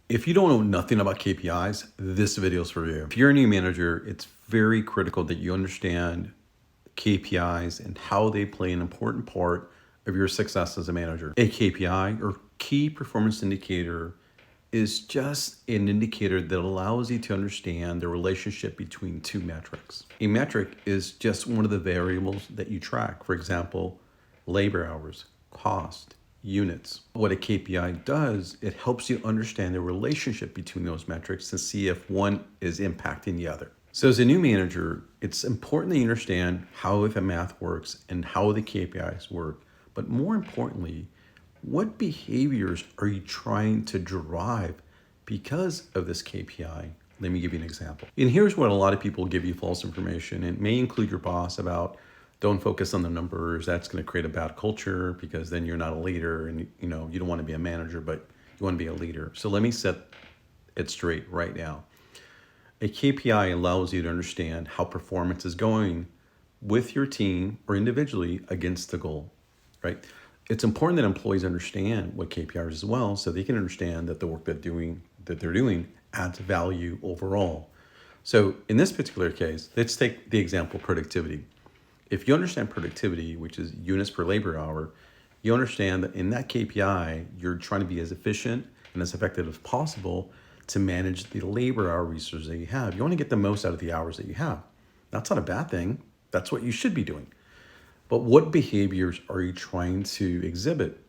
If you don't know nothing about KPIs, this video is for you. If you're a new manager, it's very critical that you understand KPIs and how they play an important part of your success as a manager. A KPI, or key performance indicator, is just an indicator that allows you to understand the relationship between two metrics. A metric is just one of the variables that you track. For example, labor hours, cost, units. What a KPI does, it helps you understand the relationship between those metrics to see if one is impacting the other. So as a new manager, it's important that you understand how the math works and how the KPIs work. But more importantly, what behaviors are you trying to drive because of this KPI? Let me give you an example. And here's what a lot of people give you false information. It may include your boss about don't focus on the numbers. That's going to create a bad culture because then you're not a leader and you don't want to be a manager, but you want to be a leader. So let me set it straight right now. A KPI allows you to understand how performance is going with your team or individually against the goal, right? It's important that employees understand what KPIs as well so they can understand that the work that they're doing adds value overall. So in this particular case, let's take the example productivity. If you understand productivity, which is units per labor hour, you understand that in that KPI, you're trying to be as efficient and as effective as possible to manage the labor hour resources that you have. You want to get the most out of the hours that you have. That's not a bad thing. That's what you should be doing. But what behaviors are you trying to exhibit?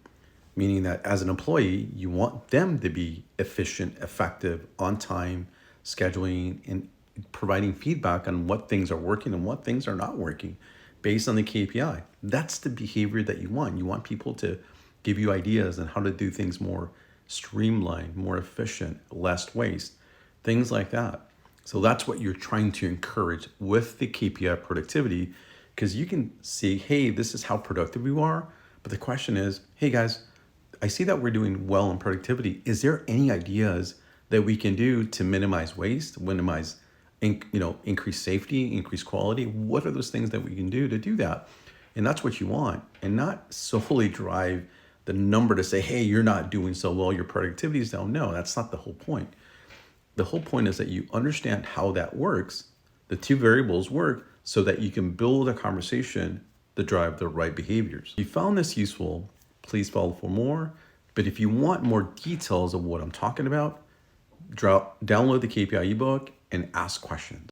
Meaning that as an employee, you want them to be efficient, effective, on time, scheduling, and providing feedback on what things are working and what things are not working based on the KPI. That's the behavior that you want. You want people to give you ideas on how to do things more streamlined, more efficient, less waste, things like that. So that's what you're trying to encourage with the KPI productivity, because you can see, hey, this is how productive we are. But the question is, hey guys, I see that we're doing well in productivity. Is there any ideas that we can do to minimize waste, minimize, increase safety, increase quality? What are those things that we can do to do that? And that's what you want, and not solely drive the number to say, hey, you're not doing so well, your productivity is down. No, that's not the whole point. The whole point is that you understand how that works, the two variables work, so that you can build a conversation to drive the right behaviors. If you found this useful, please follow for more. But if you want more details of what I'm talking about, download the KPI ebook and ask questions.